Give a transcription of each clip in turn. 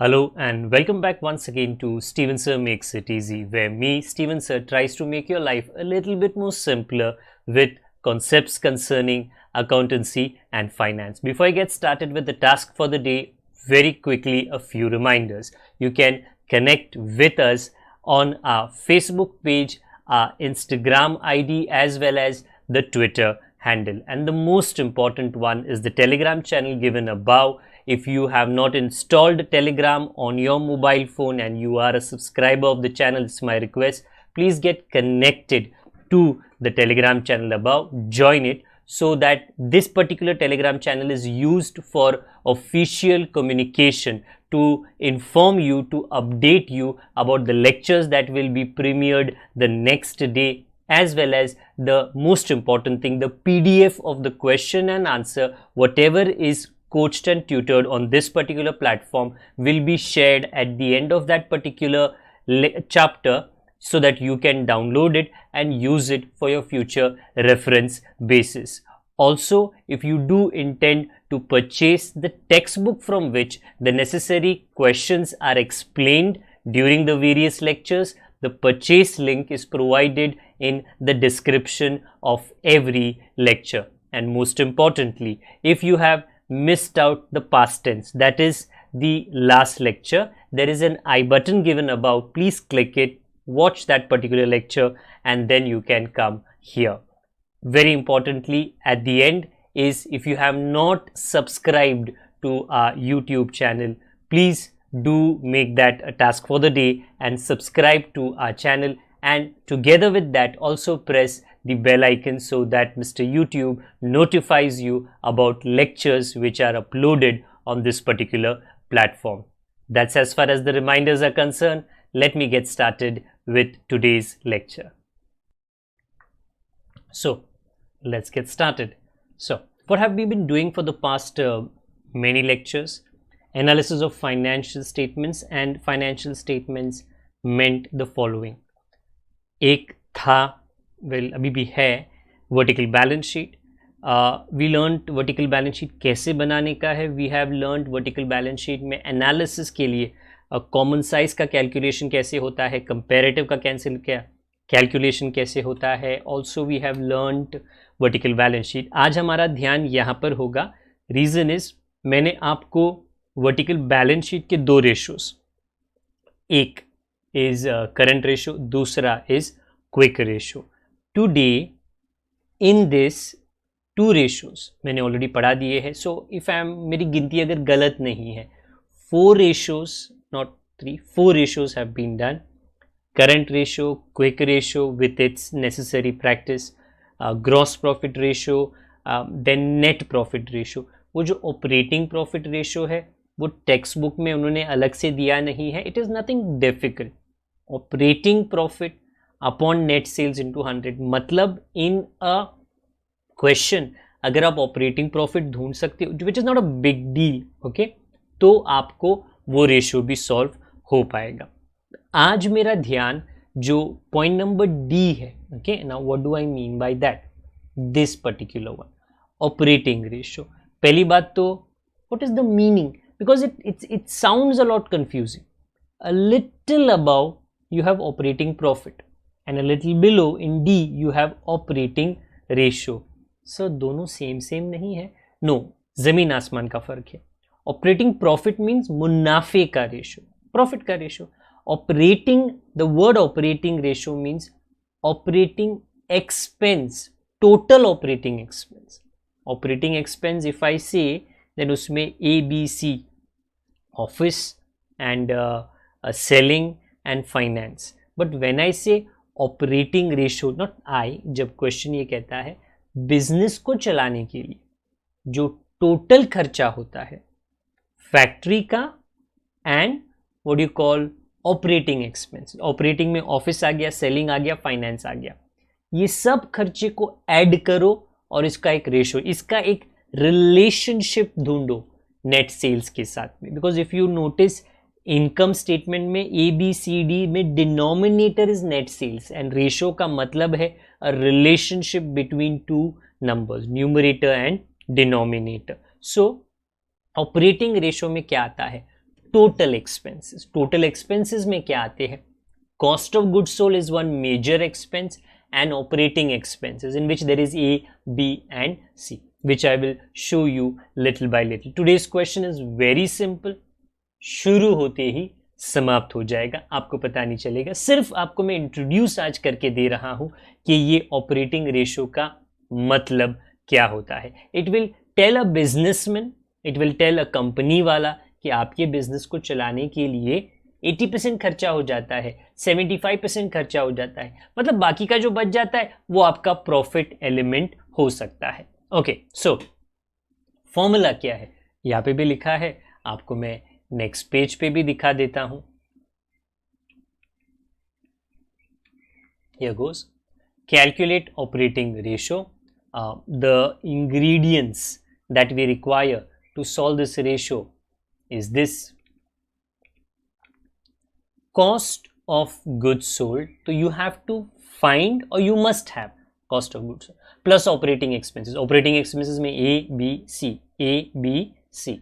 Hello and welcome back once again to Steven Sir Makes It Easy, where me, Steven Sir, tries to make your life a little bit more simpler with concepts concerning accountancy and finance. Before I get started with the task for the day, very quickly a few reminders. You can connect with us on our Facebook page, our Instagram ID, as well as the Twitter handle. And the most important one is the Telegram channel given above. If you have not installed Telegram on your mobile phone and you are a subscriber of the channel, it's my request, please get connected to the Telegram channel above, join it, so that this particular Telegram channel is used for official communication to inform you, to update you about the lectures that will be premiered the next day, as well as the most important thing, the PDF of the question and answer, whatever is coached and tutored on this particular platform will be shared at the end of that particular chapter, so that you can download it and use it for your future reference basis. Also, if you do intend to purchase the textbook from which the necessary questions are explained during the various lectures, the purchase link is provided in the description of every lecture. And most importantly, if you have missed out the past tense, that is the last lecture, there is an I button given above. Please click it, watch that particular lecture, and then you can come here. Very importantly, at the end is, if you have not subscribed to our YouTube channel, please do make that a task for the day and subscribe to our channel, and together with that also press the bell icon so that Mr. YouTube notifies you about lectures which are uploaded on this particular platform. That's as far as the reminders are concerned. Let me get started with today's lecture. So let's get started. So what have we been doing for the past many lectures? Analysis of financial statements, and financial statements meant the following. एक था, well, अभी भी है, vertical balance sheet. We learned vertical balance sheet कैसे बनाने का है. We have learned vertical balance sheet में एनालिसिस के लिए कॉमन साइज का कैलकुलेशन कैसे होता है, कंपैरेटिव का कैलकुलेशन कैसे होता है. Also we have learned vertical balance sheet. आज हमारा ध्यान यहाँ पर होगा. रीज़न इज, मैंने आपको वर्टिकल बैलेंस शीट के दो रेशोज, एक इज करंट रेशो, दूसरा is quick ratio. Today in this two ratios मैंने ऑलरेडी पढ़ा दिए हैं. सो इफ आई एम, मेरी गिनती अगर गलत नहीं है, 4 ratios, not 3, 4 ratios have been done. Current ratio, quick ratio with its necessary practice, gross profit ratio, then net profit ratio. वो जो ऑपरेटिंग प्रॉफिट रेशो है वो टेक्स्ट बुक में उन्होंने अलग से दिया नहीं है. It is nothing difficult. Operating profit upon net sales into 100. मतलब इन अ क्वेश्चन अगर आप ऑपरेटिंग प्रॉफिट ढूंढ सकते हो, which is not a big deal, okay, तो आपको वो रेशियो भी सॉल्व हो पाएगा. आज मेरा ध्यान जो पॉइंट नंबर डी है, okay, now what do I mean by that, this particular one, operating ratio. पहली बात तो what is the meaning, because it sounds a lot confusing. A little above you have operating profit and a little below in D you have operating ratio. So दोनों same नहीं है. No, जमीन आसमान का फर्क है. ऑपरेटिंग प्रॉफिट मीन्स मुनाफे का रेशो, प्रॉफिट का ratio. Operating, the word operating ratio means operating expense, total operating expense. Operating expense if I से, देन उसमें ABC, office and selling and finance. But when I say operating ratio, not I, जब question ये कहता है business को चलाने के लिए जो टोटल खर्चा होता है फैक्ट्री का, and what you call operating expense. Operating में ऑफिस आ गया, सेलिंग आ गया, फाइनेंस आ गया. ये सब खर्चे को ऐड करो और इसका एक रेशो, इसका एक रिलेशनशिप ढूंढो नेट सेल्स के साथ में. Because if you notice, income statement में ABCD में denominator is net sales and ratio का मतलब है a relationship between two numbers, numerator and denominator. So operating ratio में क्या आता है, टोटल एक्सपेंसेस. टोटल एक्सपेंसेस में क्या आते हैं? Cost of goods sold is one major expense and operating expenses in which there is A, B and C, which I will show you little by little. Today's question is very simple. शुरू होते ही समाप्त हो जाएगा, आपको पता नहीं चलेगा. सिर्फ आपको मैं इंट्रोड्यूस आज करके दे रहा हूं कि ये ऑपरेटिंग रेशो का मतलब क्या होता है. It will tell a businessman, it will tell a company वाला कि आपके बिजनेस को चलाने के लिए 80% खर्चा हो जाता है, 75% खर्चा हो जाता है, मतलब बाकी का जो बच जाता है वो आपका प्रॉफिट एलिमेंट हो सकता है. ओके, सो फॉर्मूला क्या है यहाँ पे भी लिखा है, आपको मैं नेक्स्ट पेज पे भी दिखा देता हूं. Here goes. Calculate operating ratio. The ingredients that we require to solve this ratio is this. Cost of goods sold. So you have to find or you must have cost of goods sold plus operating expenses. Operating expenses में A, B, C, A, B, C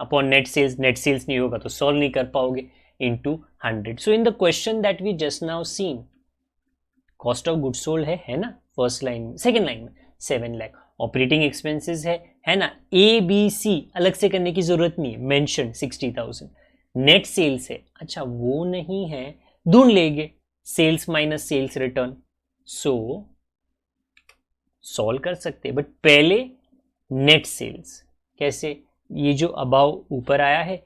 upon net sales. Net sales नहीं होगा तो solve नहीं कर पाओगे into 100. So in the question that we just now seen, cost of goods sold है ना first line में, सेकेंड लाइन में 7 लाख. ऑपरेटिंग एक्सपेंसेस है ना, A, B, C अलग से करने की जरूरत नहीं है, मेंशन 60,000. नेट सेल्स है, अच्छा वो नहीं है, ढूंढ लेंगे sales minus sales return, so solve कर सकते हैं. बट पहले नेट सेल्स कैसे, ये जो अबाव ऊपर आया है,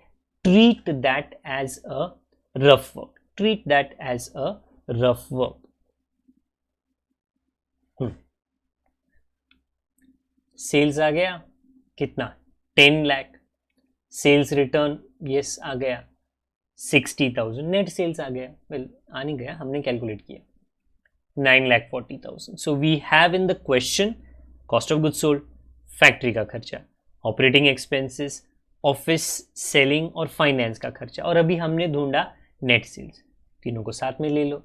treat that as a rough work, treat that as a rough work. Sales आ गया कितना, 10 लाख. सेल्स रिटर्न यस आ गया 60,000. नेट सेल्स आ गया, वेल आ नहीं गया, हमने कैलकुलेट किया 9,40,000. So we have in the question cost of goods sold, factory का खर्चा, ऑपरेटिंग एक्सपेंसेस, ऑफिस सेलिंग और फाइनेंस का खर्चा, और अभी हमने ढूंढा नेट सेल्स. तीनों को साथ में ले लो.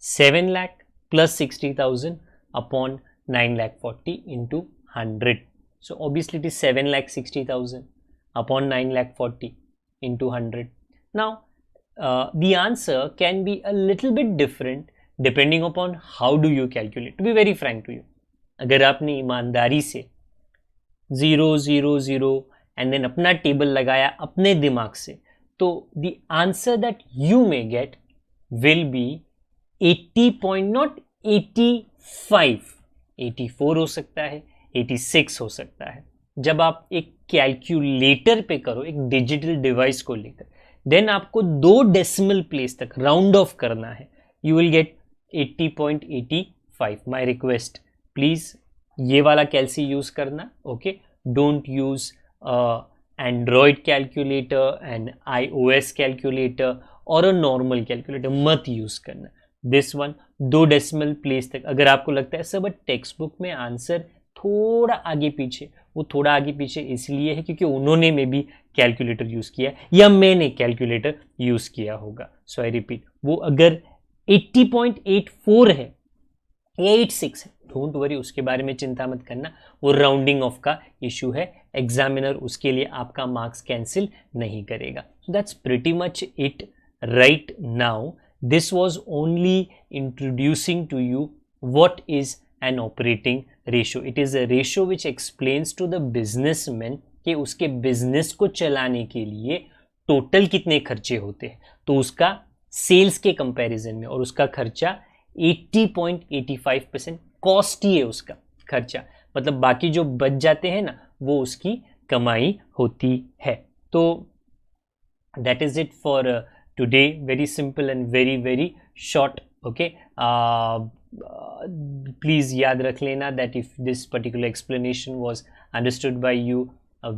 7 lakh plus 60,000 upon 9,40,000 into 100. So obviously it is 7,60,000 upon 9,40,000 into 100. Now the answer can be a little bit different depending upon how do you calculate. To be very frank to you, अगर आपने ईमानदारी से 0 0 0 and then अपना table लगाया अपने दिमाग से, तो the answer that you may get will be 80 point not 85, 84 हो सकता है, 86 हो सकता है. जब आप एक कैलकुलेटर पे करो, एक डिजिटल डिवाइस को लेकर, देन आपको 2 डेसिमल प्लेस तक राउंड ऑफ करना है, you will get 80.85. My request, please ये वाला कैलसी यूज करना. Okay, don't use Android calculator and iOS calculator और अ नॉर्मल कैलकुलेटर मत यूज करना. दिस वन 2 डेसिमल प्लेस तक. अगर आपको लगता है सर बट टेक्स्ट बुक में आंसर थोड़ा आगे पीछे, वो थोड़ा आगे पीछे इसलिए है क्योंकि उन्होंने में भी कैलकुलेटर यूज किया या मैंने कैलकुलेटर यूज किया होगा. सो आई रिपीट, वो अगर 80.84 है या 86 है, डोंट वरी, उसके बारे में चिंता मत करना, वो राउंडिंग ऑफ का इशू है. एग्जामिनर उसके लिए आपका मार्क्स कैंसिल नहीं करेगा. So that's pretty much it right now. This was only introducing to you what is an operating ratio. It is a ratio which explains to the businessman कि उसके business को चलाने के लिए टोटल कितने खर्चे होते हैं, तो उसका सेल्स के कंपैरिजन में, और उसका खर्चा 80.85% कॉस्ट ही है उसका खर्चा, मतलब बाकी जो बच जाते हैं ना वो उसकी कमाई होती है. तो that is it for today. Very simple and very short. Okay, please याद रख लेना that if this particular explanation was understood by you,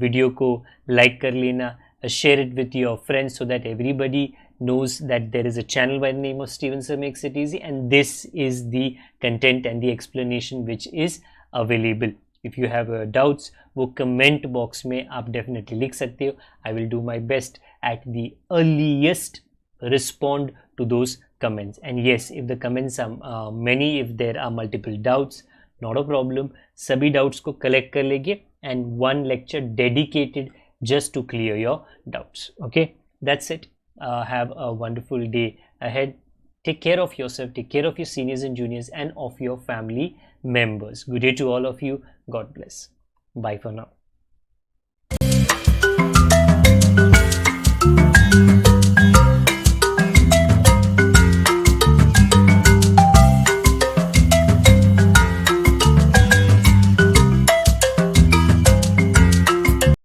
video को like कर लेना, share it with your friends so that everybody knows that there is a channel by the name of Steven Sir Makes It Easy, and this is the content and the explanation which is available. If you have doubts, वो comment box में आप definitely लिख सकते हो. I will do my best at the earliest respond to those comments. And yes, if the comments are many, if there are multiple doubts, not a problem, सभी doubts को collect कर लेंगे and one lecture dedicated just to clear your doubts. Okay, that's it. Have a wonderful day ahead. Take care of yourself, take care of your seniors and juniors, and of your family members. Good day to all of you. God bless. Bye for now.